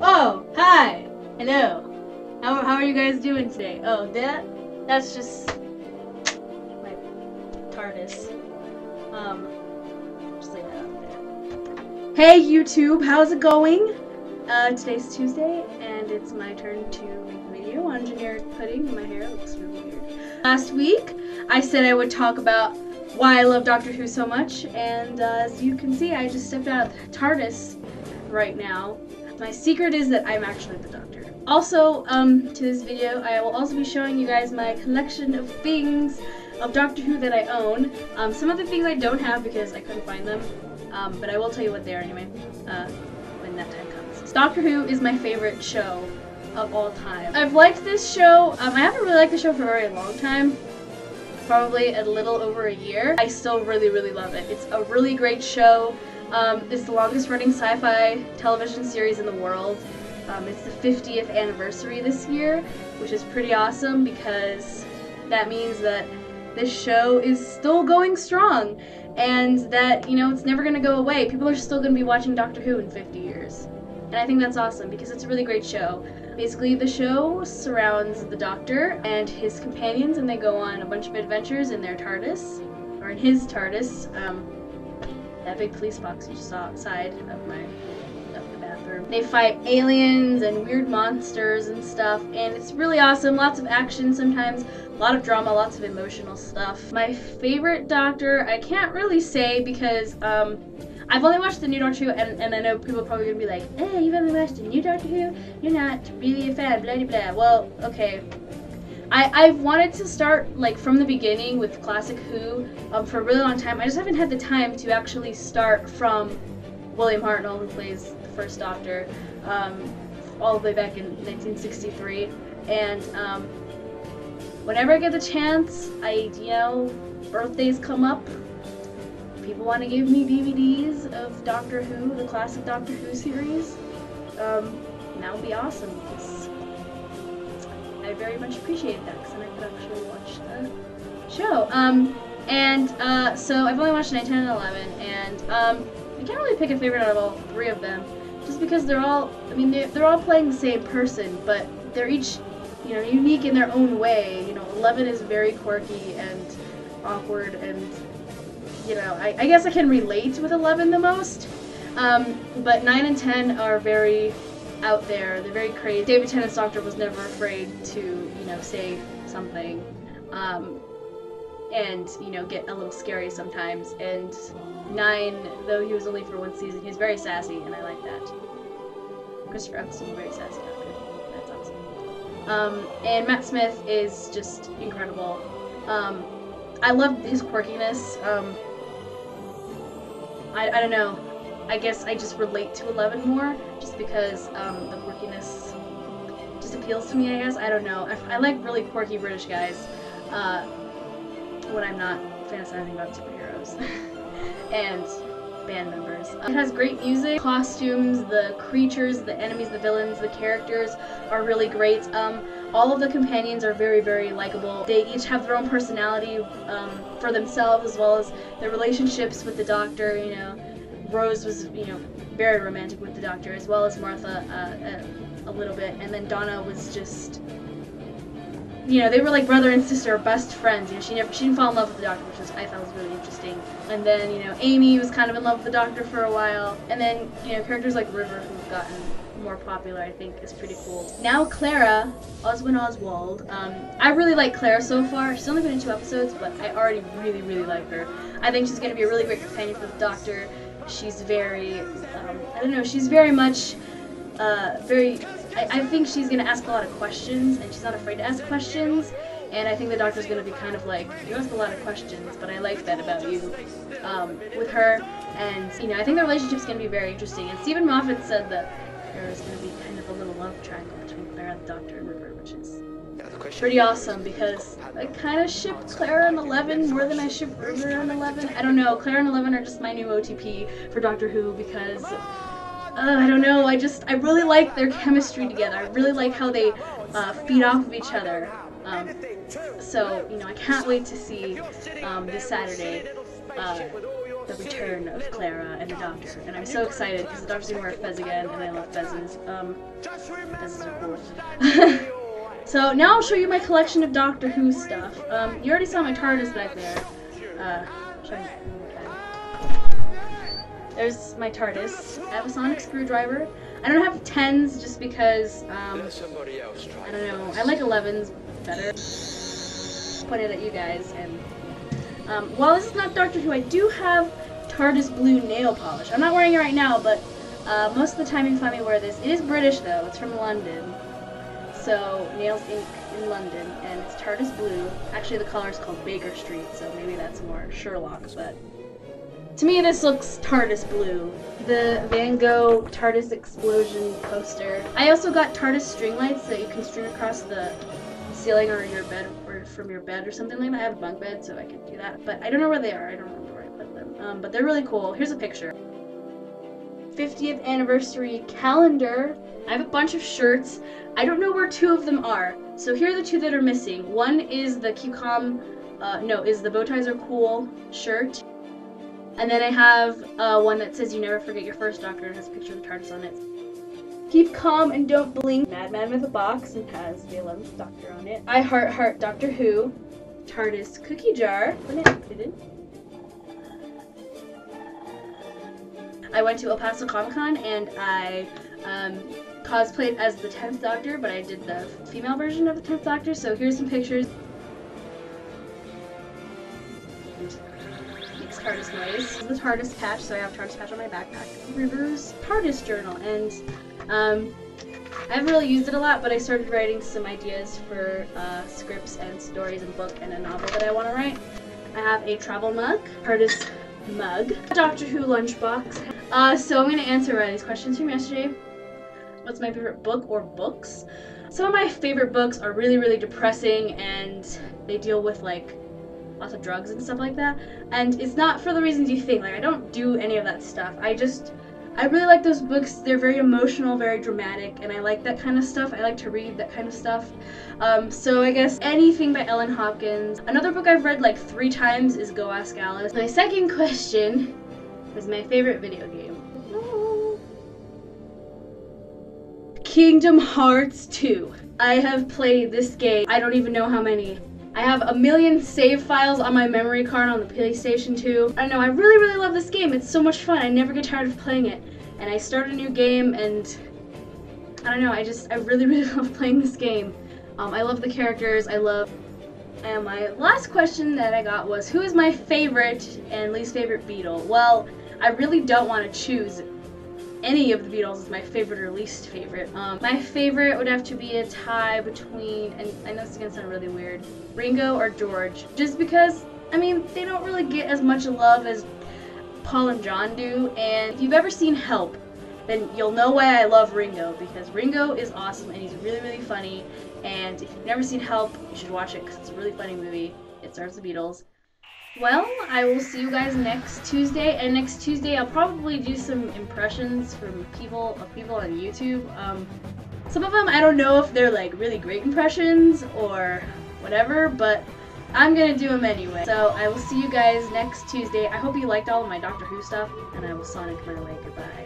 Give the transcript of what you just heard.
Oh, hi! Hello. How are you guys doing today? Oh, that's just my TARDIS. Just lay that out there. Hey YouTube, how's it going? Today's Tuesday, and it's my turn to make a video on Generipudding. My hair looks really weird. Last week, I said I would talk about why I love Doctor Who so much, and as you can see, I just stepped out of the TARDIS right now. My secret is that I'm actually the Doctor. Also, to this video, I will also be showing you guys my collection of things of Doctor Who that I own. Some of the things I don't have because I couldn't find them, but I will tell you what they are anyway, when that time comes. Doctor Who is my favorite show of all time. I've liked this show. I haven't really liked the show for a very long time. Probably a little over a year. I still really love it. It's a really great show. It's the longest running sci-fi television series in the world. It's the 50th anniversary this year, which is pretty awesome because that means that this show is still going strong and that, you know, it's never going to go away. People are still going to be watching Doctor Who in 50 years. And I think that's awesome because it's a really great show. Basically, the show surrounds the Doctor and his companions, and they go on a bunch of adventures in their TARDIS, or in his TARDIS. That big police box you just saw outside of the bathroom. They fight aliens and weird monsters and stuff, and it's really awesome. Lots of action sometimes, a lot of drama, lots of emotional stuff. My favorite Doctor, I can't really say because I've only watched the new Doctor Who, and I know people are probably gonna be like, "Hey, you've only watched the new Doctor Who? You're not really a fan, blah blah blah." Well, okay. I've wanted to start like from the beginning with Classic Who for a really long time. I just haven't had the time to actually start from William Hartnell, who plays the first Doctor, all the way back in 1963. And whenever I get the chance, birthdays come up. People want to give me DVDs of Doctor Who, the classic Doctor Who series. That would be awesome because I very much appreciate that because then I could actually watch the show. So I've only watched 9, 10, and 11, and I can't really pick a favorite out of all three of them, just because they're all, they're all playing the same person, but they're each, unique in their own way. 11 is very quirky and awkward, and, I guess I can relate with 11 the most, but 9 and 10 are very out there. They're very crazy. David Tennant's Doctor was never afraid to, say something, and, get a little scary sometimes. And 9, though he was only for one season, he was very sassy, and I like that. Christopher Eccleston, very sassy Doctor. That's awesome. And Matt Smith is just incredible. I love his quirkiness. I don't know. I guess I just relate to 11 more, just because the quirkiness just appeals to me, I guess. I don't know. I like really quirky British guys when I'm not fantasizing about superheroes and band members. It has great music, costumes, the creatures, the enemies, the villains, the characters are really great. All of the companions are very likable. They each have their own personality for themselves, as well as their relationships with the Doctor. Rose was, very romantic with the Doctor, as well as Martha a little bit, and then Donna was just, they were like brother and sister, best friends. She didn't fall in love with the Doctor, which I thought was really interesting. And then, Amy was kind of in love with the Doctor for a while, and then, characters like River, who've gotten more popular, I think, is pretty cool. Now Clara, Oswin Oswald, I really like Clara so far. She's only been in 2 episodes, but I already really like her. I think she's going to be a really great companion for the Doctor. She's very, I don't know, she's very much, I think she's going to ask a lot of questions, and she's not afraid to ask questions, and I think the Doctor's going to be kind of like, you ask a lot of questions, but I like that about you, with her, and, I think the relationship's going to be very interesting, and Stephen Moffat said that there's going to be kind of a little love triangle between Clara and the Doctor and River, which is pretty awesome, because I kind of ship Clara and 11 more than I ship River and 11. I don't know, Clara and 11 are just my new OTP for Doctor Who, because, I don't know, I really like their chemistry together. I really like how they feed off of each other. So, I can't wait to see this Saturday the return of Clara and the Doctor, and I'm so excited because the Doctor's gonna wear a fez again, and I love fezzes. Fezzes are cool. So now I'll show you my collection of Doctor Who stuff. You already saw my TARDIS back there. Show you one more time. There's my TARDIS. I have a sonic screwdriver. I don't have 10s just because, I don't know, I like 11s better. Pointed at you guys, and while this is not Doctor Who, I do have TARDIS blue nail polish. I'm not wearing it right now, but most of the time you can find me wear this. It is British though, it's from London. So, Nails Inc. in London, and it's TARDIS blue. Actually, the color is called Baker Street, so maybe that's more Sherlock, but to me this looks TARDIS blue. The Van Gogh TARDIS explosion poster. I also got TARDIS string lights that you can string across the ceiling or your bed, or from your bed or something like that. I have a bunk bed, so I could do that, but I don't know where they are. I don't remember where I put them, but they're really cool. Here's a picture. 50th anniversary calendar. I have a bunch of shirts. I don't know where 2 of them are. So here are the 2 that are missing. One is the is the Bow Ties Are Cool shirt. And then I have one that says You Never Forget Your First Doctor and has a picture of the TARDIS on it. Keep calm and don't blink. Madman with a box and has the 11th Doctor on it. I Heart Doctor Who. TARDIS cookie jar. Put it in. I went to El Paso Comic Con and I cosplayed as the 10th Doctor, but I did the female version of the 10th Doctor, so here's some pictures. Makes TARDIS noise. This is the TARDIS patch, so I have TARDIS patch on my backpack. Rivers TARDIS journal, and I haven't really used it a lot, but I started writing some ideas for scripts and stories and book and a novel that I want to write. I have a travel mug, TARDIS mug, Doctor Who lunchbox. So I'm going to answer these questions from yesterday. What's my favorite book or books? Some of my favorite books are really, really depressing and they deal with like lots of drugs and stuff like that. And it's not for the reasons you think. Like, I don't do any of that stuff. I really like those books. They're very emotional, very dramatic, and I like that kind of stuff. I like to read that kind of stuff. So I guess anything by Ellen Hopkins. Another book I've read like 3 times is Go Ask Alice. My second question is my favorite video game. Kingdom Hearts 2. I have played this game, I don't even know how many. I have a million save files on my memory card on the PlayStation 2. I don't know, I really, really love this game. It's so much fun. I never get tired of playing it. And I start a new game and I don't know, I really, really love playing this game. I love the characters, and my last question that I got was, who is my favorite and least favorite Beatle? Well, I really don't want to choose any of the Beatles as my favorite or least favorite. My favorite would have to be a tie between, and I know this is gonna sound really weird, Ringo or George. Just because, I mean, they don't really get as much love as Paul and John do, and if you've ever seen Help, then you'll know why I love Ringo, because Ringo is awesome and he's really, really funny, and if you've never seen Help, you should watch it because it's a really funny movie. It stars the Beatles. Well, I will see you guys next Tuesday, and next Tuesday I'll probably do some impressions from people on YouTube. Some of them I don't know if they're like really great impressions or whatever, but I'm gonna do them anyway. So I will see you guys next Tuesday. I hope you liked all of my Doctor Who stuff, and I will sonic my way. Goodbye.